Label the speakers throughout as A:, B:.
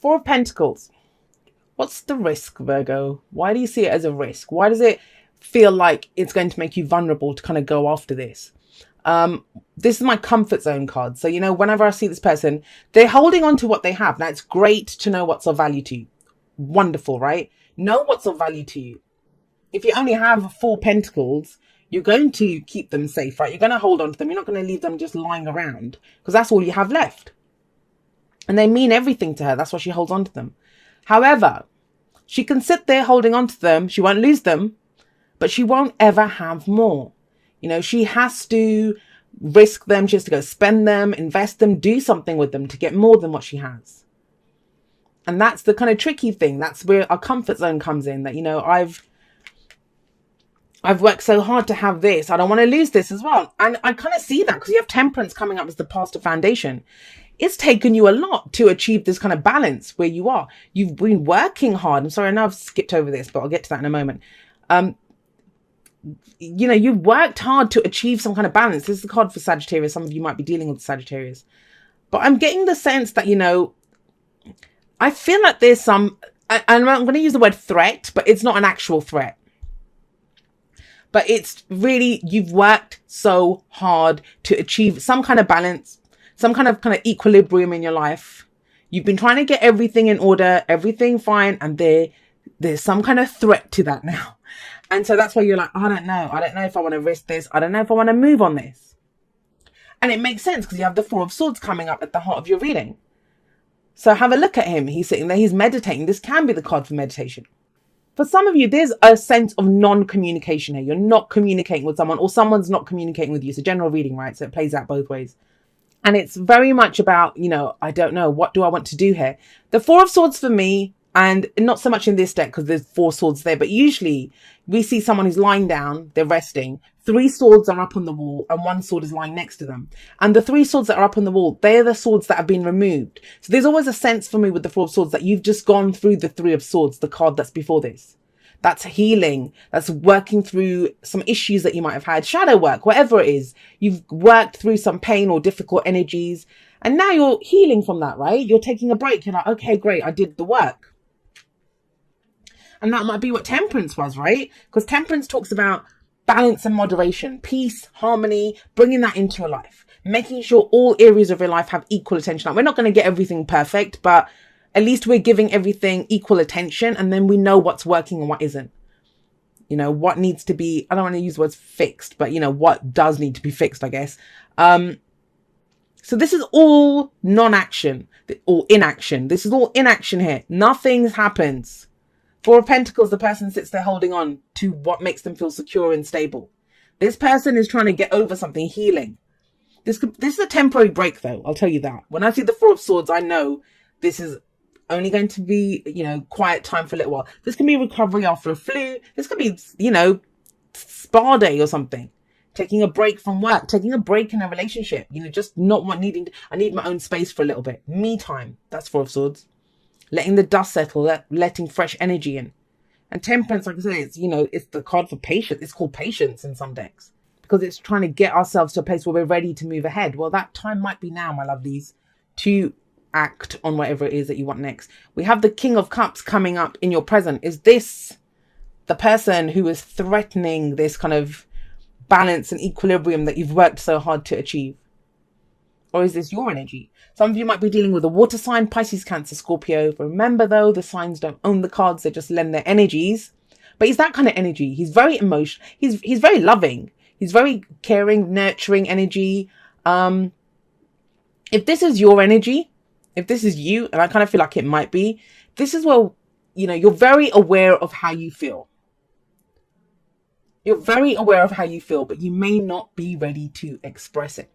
A: Four of Pentacles. What's the risk, Virgo? Why do you see it as a risk? Why does it feel like it's going to make you vulnerable to kind of go after this? This is my comfort zone card. So, you know, whenever I see this person, they're holding on to what they have. Now, it's great to know what's of value to you. Wonderful, right? Know what's of value to you. If you only have 4 pentacles, you're going to keep them safe, right? You're going to hold on to them. You're not going to leave them just lying around because that's all you have left. And they mean everything to her. That's why she holds on to them. However, she can sit there holding on to them. She won't lose them, but she won't ever have more. You know, she has to risk them. She has to go spend them, invest them, do something with them to get more than what she has. And that's the kind of tricky thing. That's where our comfort zone comes in, that, you know, I've worked so hard to have this. I don't want to lose this as well. And I kind of see that because you have Temperance coming up as the pastor foundation. It's taken you a lot to achieve this kind of balance where you are. You've been working hard. I'm sorry, I know I've skipped over this, but I'll get to that in a moment. You know, you've worked hard to achieve some kind of balance. This is the card for Sagittarius. Some of you might be dealing with Sagittarius. But I'm getting the sense that, you know, I feel like there's some, and I'm going to use the word threat, but it's not an actual threat. But it's really, you've worked so hard to achieve some kind of balance, some kind of equilibrium in your life. You've been trying to get everything in order, everything fine, and there's some kind of threat to that now. And so that's why you're like, I don't know if I want to risk this. I don't know if I want to move on this. And it makes sense because you have the Four of Swords coming up at the heart of your reading. So have a look at him. He's sitting there, he's meditating. This can be the card for meditation. For some of you, there's a sense of non-communication here. You're not communicating with someone, or someone's not communicating with you. It's a general reading, right? So it plays out both ways. And it's very much about, you know, I don't know, what do I want to do here? The Four of Swords for me, and not so much in this deck because there's 4 swords there, but usually we see someone who's lying down, they're resting. 3 swords are up on the wall and 1 sword is lying next to them. And the 3 swords that are up on the wall, they're the swords that have been removed. So there's always a sense for me with the 4 of Swords that you've just gone through the 3 of Swords, the card that's before this. That's healing. That's working through some issues that you might have had, shadow work, whatever it is. You've worked through some pain or difficult energies. And now you're healing from that, right? You're taking a break. You're like, okay, great. I did the work. And that might be what Temperance was, right? Because Temperance talks about balance and moderation, peace, harmony, bringing that into your life, making sure all areas of your life have equal attention. Like, we're not going to get everything perfect, but at least we're giving everything equal attention. And then we know what's working and what isn't. You know, what needs to be, I don't want to use the words fixed, but, you know, what does need to be fixed, I guess. So this is all non-action or inaction. This is all inaction here. Nothing happens. 4 of Pentacles, the person sits there holding on to what makes them feel secure and stable. This person is trying to get over something, healing. This is a temporary break, though. I'll tell you that. When I see the 4 of Swords, I know this is only going to be, you know, quiet time for a little while. This can be recovery after a flu. This could be, you know, spa day or something. Taking a break from work, taking a break in a relationship. You know, just not needing, I need my own space for a little bit. Me time. That's 4 of Swords. Letting the dust settle, letting fresh energy in. And Temperance, like I say, it's, you know, it's the card for patience. It's called patience in some decks because it's trying to get ourselves to a place where we're ready to move ahead. Well, that time might be now, my lovelies, to act on whatever it is that you want next. We have the King of Cups coming up in your present. Is this the person who is threatening this kind of balance and equilibrium that you've worked so hard to achieve? Or is this your energy? Some of you might be dealing with a water sign, Pisces, Cancer, Scorpio. Remember, though, the signs don't own the cards. They just lend their energies. But he's that kind of energy. He's very emotional. He's very loving. He's very caring, nurturing energy. If this is your energy, if this is you, and I kind of feel like it might be, this is where, you know, you're very aware of how you feel. You're very aware of how you feel, but you may not be ready to express it.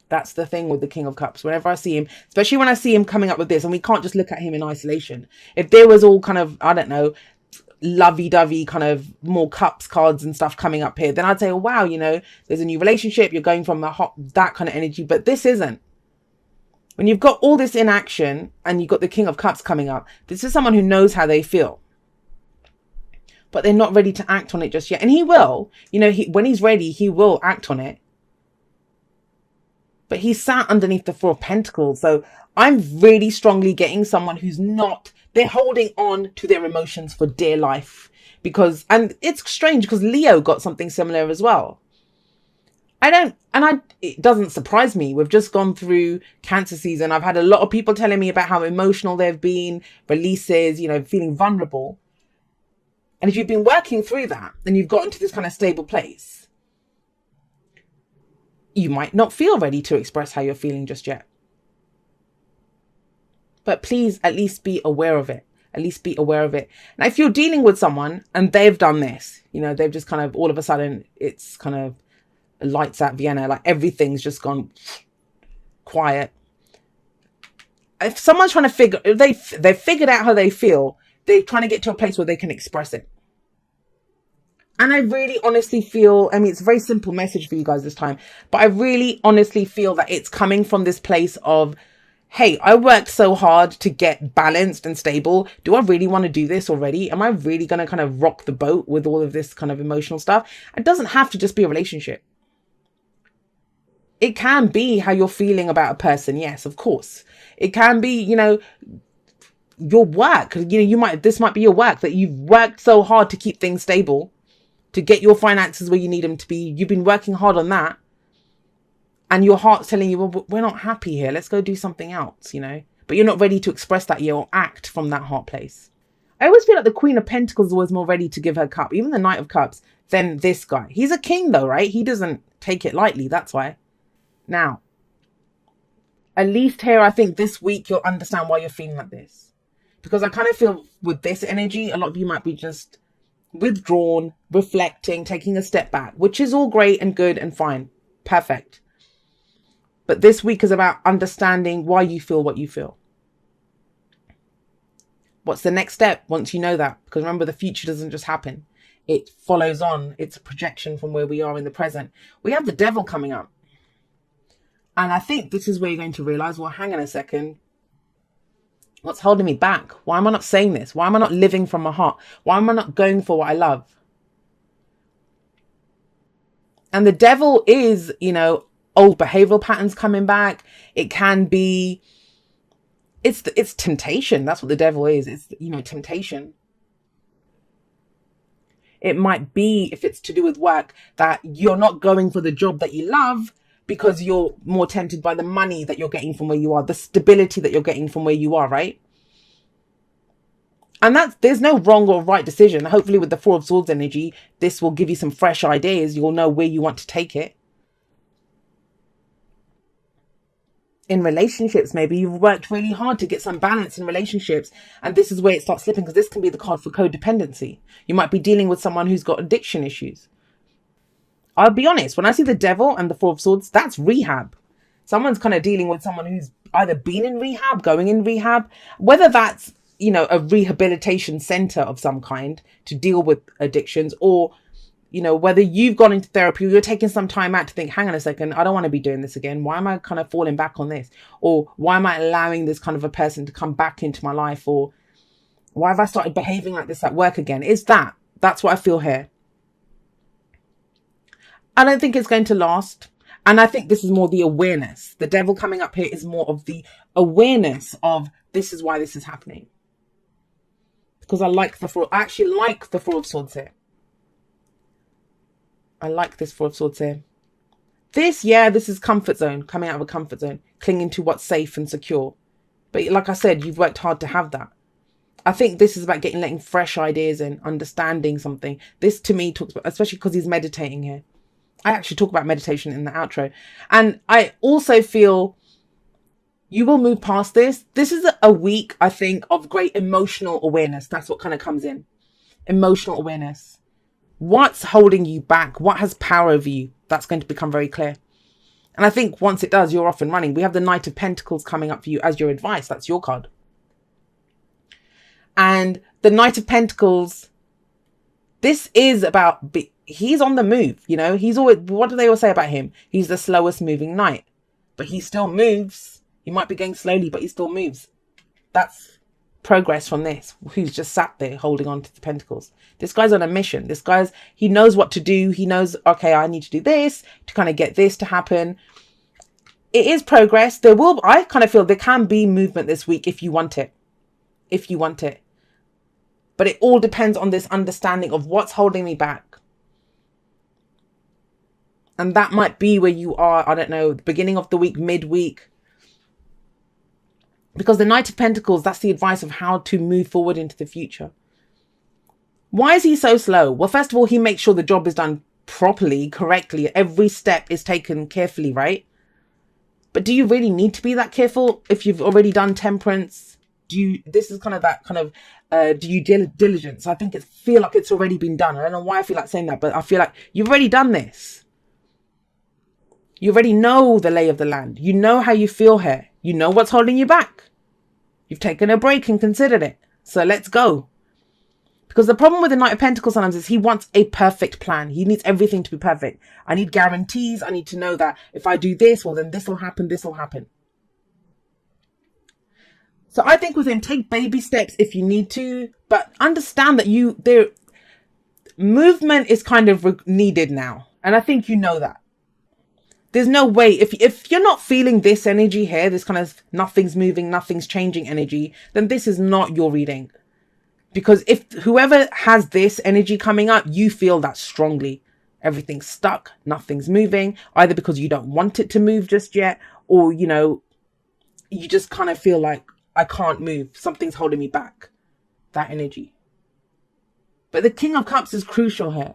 A: That's the thing with the King of Cups. Whenever I see him, especially when I see him coming up with this, and we can't just look at him in isolation. If there was all kind of, I don't know, lovey-dovey kind of more cups cards and stuff coming up here, then I'd say, oh, wow, you know, there's a new relationship. You're going from that kind of energy, but this isn't. When you've got all this in action and you've got the King of Cups coming up, this is someone who knows how they feel, but they're not ready to act on it just yet. And he will, you know, when he's ready, he will act on it. But he sat underneath the Four of Pentacles. So I'm really strongly getting someone who's not, they're holding on to their emotions for dear life. Because, and it's strange because Leo got something similar as well. It doesn't surprise me. We've just gone through Cancer season. I've had a lot of people telling me about how emotional they've been, releases, you know, feeling vulnerable. And if you've been working through that and you've gotten to this kind of stable place, you might not feel ready to express how you're feeling just yet. But please at least be aware of it. At least be aware of it. Now, if you're dealing with someone and they've done this, you know, they've just kind of all of a sudden it's kind of lights at Vienna, like everything's just gone quiet. If someone's trying to figure, they've figured out how they feel, they're trying to get to a place where they can express it. And I really honestly feel, I mean, it's a very simple message for you guys this time, but I really honestly feel that it's coming from this place of, hey, I worked so hard to get balanced and stable. Do I really want to do this already? Am I really going to kind of rock the boat with all of this kind of emotional stuff? It doesn't have to just be a relationship. It can be how you're feeling about a person. Yes, of course. It can be, you know, your work. You know, this might be your work, that you've worked so hard to keep things stable, to get your finances where you need them to be. You've been working hard on that. And your heart's telling you, well, we're not happy here. Let's go do something else, you know. But you're not ready to express that yet or act from that heart place. I always feel like the Queen of Pentacles is always more ready to give her cup, even the Knight of Cups, than this guy. He's a king though, right? He doesn't take it lightly. That's why. Now, at least here, I think this week you'll understand why you're feeling like this. Because I kind of feel with this energy, a lot of you might be just withdrawn, reflecting, taking a step back, which is all great and good and fine. Perfect. But this week is about understanding why you feel what you feel. What's the next step once you know that? Because remember, the future doesn't just happen. It follows on. It's a projection from where we are in the present. We have the Devil coming up. And I think this is where you're going to realize, well, hang on a second. What's holding me back? Why am I not saying this? Why am I not living from my heart? Why am I not going for what I love? And the Devil is, you know, old behavioral patterns coming back. It can be, it's temptation. That's what the Devil is. It's, you know, temptation. It might be, if it's to do with work, that you're not going for the job that you love because you're more tempted by the money that you're getting from where you are, the stability that you're getting from where you are, right? And there's no wrong or right decision. Hopefully with the Four of Swords energy, this will give you some fresh ideas. You'll know where you want to take it. In relationships, maybe you've worked really hard to get some balance in relationships, and this is where it starts slipping, because this can be the card for codependency. You might be dealing with someone who's got addiction issues. I'll be honest, when I see the Devil and the Four of Swords, that's rehab. Someone's kind of dealing with someone who's either been in rehab, going in rehab, whether that's, you know, a rehabilitation center of some kind to deal with addictions, or, you know, whether you've gone into therapy or you're taking some time out to think, hang on a second, I don't want to be doing this again. Why am I kind of falling back on this? Or why am I allowing this kind of a person to come back into my life? Or why have I started behaving like this at work again? That's what I feel here. I don't think it's going to last. And I think this is more the awareness. The Devil coming up here is more of the awareness of, this is why this is happening. Because I actually like the Four of Swords here. I like this Four of Swords here. This is comfort zone, coming out of a comfort zone, clinging to what's safe and secure. But like I said, you've worked hard to have that. I think this is about letting fresh ideas in, understanding something. This to me talks about, especially because he's meditating here. I actually talk about meditation in the outro. And I also feel you will move past this. This is a week, I think, of great emotional awareness. That's what kind of comes in. Emotional awareness. What's holding you back? What has power over you? That's going to become very clear. And I think once it does, you're off and running. We have the Knight of Pentacles coming up for you as your advice. That's your card. And the Knight of Pentacles, this is about, he's on the move, you know. He's always, what do they all say about him? He's the slowest moving knight. But he still moves. He might be going slowly, but he still moves. That's progress from this, who's just sat there holding on to the pentacles. This guy's on a mission. He knows what to do. He knows, okay, I need to do this to kind of get this to happen. it is progress. I kind of feel there can be movement this week if you want it. If you want it. But it all depends on this understanding of what's holding me back. And that might be where you are, I don't know, the beginning of the week, midweek. Because the Knight of Pentacles, that's the advice of how to move forward into the future. Why is he so slow? Well, first of all, he makes sure the job is done properly, correctly. Every step is taken carefully, right? But do you really need to be that careful if you've already done Temperance? This is kind of that kind of due diligence. I feel like it's already been done. I don't know why I feel like saying that, but I feel like you've already done this. You already know the lay of the land. You know how you feel here. You know what's holding you back. You've taken a break and considered it. So let's go. Because the problem with the Knight of Pentacles sometimes is he wants a perfect plan. He needs everything to be perfect. I need guarantees. I need to know that if I do this, well, then this will happen. This will happen. So I think with him, take baby steps if you need to, but understand that movement is kind of needed now. And I think you know that. There's no way, if you're not feeling this energy here, this kind of nothing's moving, nothing's changing energy, then this is not your reading. Because if whoever has this energy coming up, you feel that strongly. Everything's stuck, nothing's moving, either because you don't want it to move just yet, or, you know, you just kind of feel like, I can't move, something's holding me back. That energy. But the King of Cups is crucial here.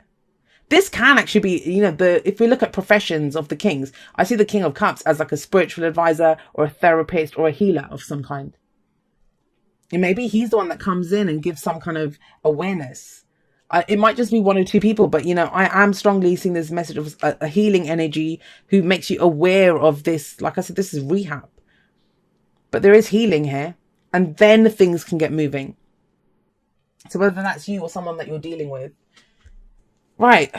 A: This can actually be, you know, if we look at professions of the kings, I see the King of Cups as like a spiritual advisor or a therapist or a healer of some kind. And maybe he's the one that comes in and gives some kind of awareness. It might just be one or two people, but, you know, I am strongly seeing this message of a healing energy who makes you aware of this. Like I said, this is rehab. But there is healing here, and then things can get moving. So whether that's you or someone that you're dealing with. Right,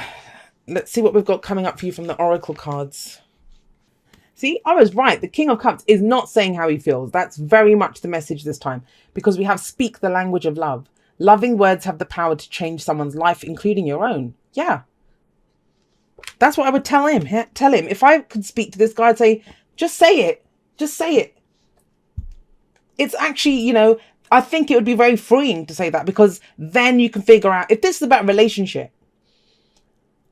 A: let's see what we've got coming up for you from the Oracle cards. See, I was right. The King of Cups is not saying how he feels. That's very much the message this time, because we have speak the language of love. Loving words have the power to change someone's life, including your own. Yeah. That's what I would tell him. Tell him, if I could speak to this guy, I'd say, just say it. Just say it. It's actually, you know, I think it would be very freeing to say that, because then you can figure out if this is about relationship.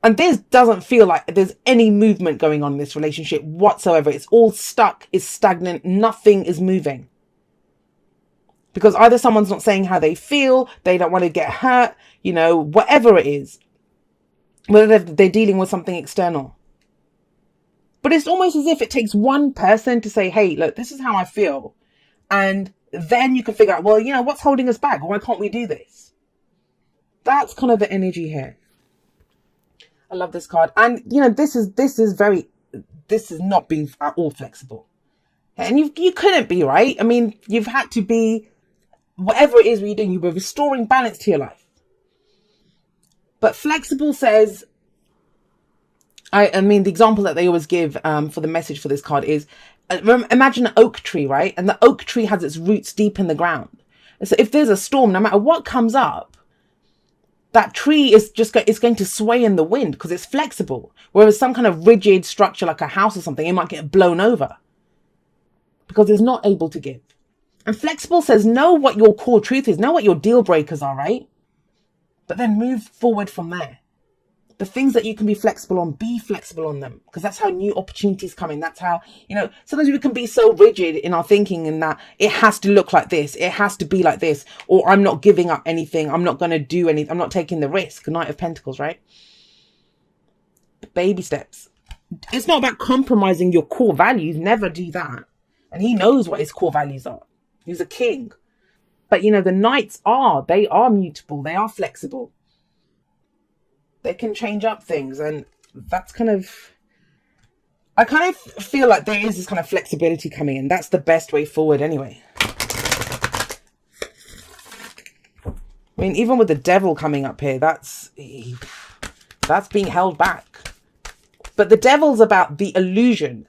A: And this doesn't feel like there's any movement going on in this relationship whatsoever. It's all stuck, it's stagnant, nothing is moving. Because either someone's not saying how they feel, they don't want to get hurt, you know, whatever it is. Whether they're dealing with something external. But it's almost as if it takes one person to say, hey, look, this is how I feel. And then you can figure out, well, you know, what's holding us back? Why can't we do this? That's kind of the energy here. I love this card. And, you know, this is not being at all flexible. And you couldn't be, right? I mean, you've had to be, whatever it is you're doing, you were restoring balance to your life. But flexible says, I mean, the example that they always give for the message for this card is, imagine an oak tree, right? And the oak tree has its roots deep in the ground. And so if there's a storm, no matter what comes up, that tree is it's going to sway in the wind because it's flexible. Whereas some kind of rigid structure like a house or something, it might get blown over because it's not able to give. And flexible says, know what your core truth is, know what your deal breakers are, right? But then move forward from there. The things that you can be flexible on, be flexible on them, because that's how new opportunities come in. That's how, you know, sometimes we can be so rigid in our thinking in that it has to look like this, it has to be like this, or I'm not giving up anything, I'm not going to do anything, I'm not taking the risk. Knight of Pentacles, right? Baby steps. It's not about compromising your core values. Never do that. And he knows what his core values are. He's a king. But, you know, the knights they are mutable, they are flexible. They can change up things, and that's I kind of feel like there is this kind of flexibility coming in. That's the best way forward anyway. I mean, even with the devil coming up here, that's being held back. But the devil's about the illusion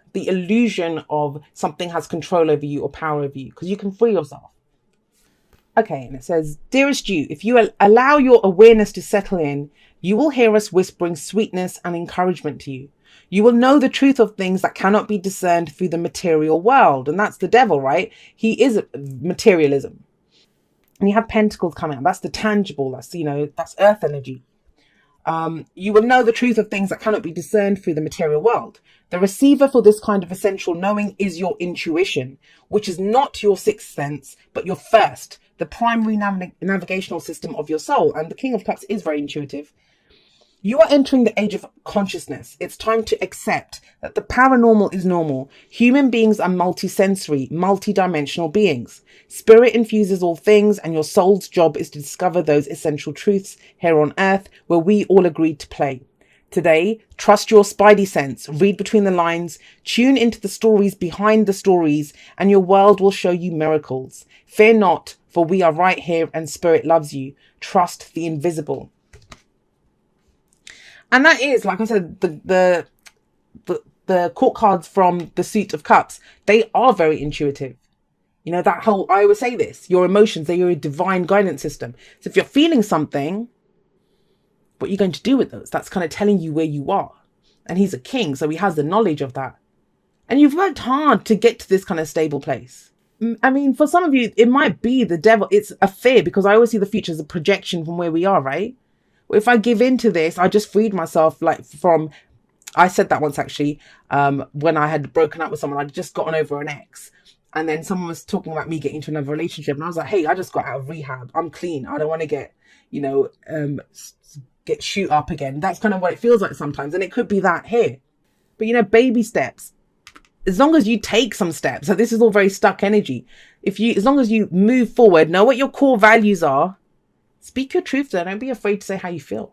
A: of something has control over you or power over you, because you can free yourself. Okay, and it says, dearest you, if you allow your awareness to settle in, you will hear us whispering sweetness and encouragement to you. You will know the truth of things that cannot be discerned through the material world. And that's the devil, right? He is materialism. And you have pentacles coming out. That's the tangible. That's, that's earth energy. You will know the truth of things that cannot be discerned through the material world. The receiver for this kind of essential knowing is your intuition, which is not your sixth sense, but your first, the primary navigational system of your soul. And the King of Cups is very intuitive. You are entering the age of consciousness. It's time to accept that the paranormal is normal. Human beings are multisensory, multidimensional beings. Spirit infuses all things, and your soul's job is to discover those essential truths here on earth where we all agreed to play. Today, trust your spidey sense, read between the lines, tune into the stories behind the stories, and your world will show you miracles. Fear not, for we are right here and Spirit loves you. Trust the invisible. And that is, like I said, the court cards from the Suit of Cups, they are very intuitive. That whole, I always say this, your emotions, they're your divine guidance system. So if you're feeling something, what are you going to do with those? That's kind of telling you where you are. And he's a king, so he has the knowledge of that. And you've worked hard to get to this kind of stable place. I mean, for some of you, it might be the devil. It's a fear, because I always see the future as a projection from where we are, right? If I give in to this, I just freed myself I said that once actually, when I had broken up with someone. I'd just gotten over an ex, and then someone was talking about me getting into another relationship, and I was like, hey, I just got out of rehab. I'm clean. I don't want to get, get shoot up again. That's kind of what it feels like sometimes. And it could be that here, but baby steps, as long as you take some steps. So this is all very stuck energy. As long as you move forward, know what your core values are, speak your truth there. Don't be afraid to say how you feel.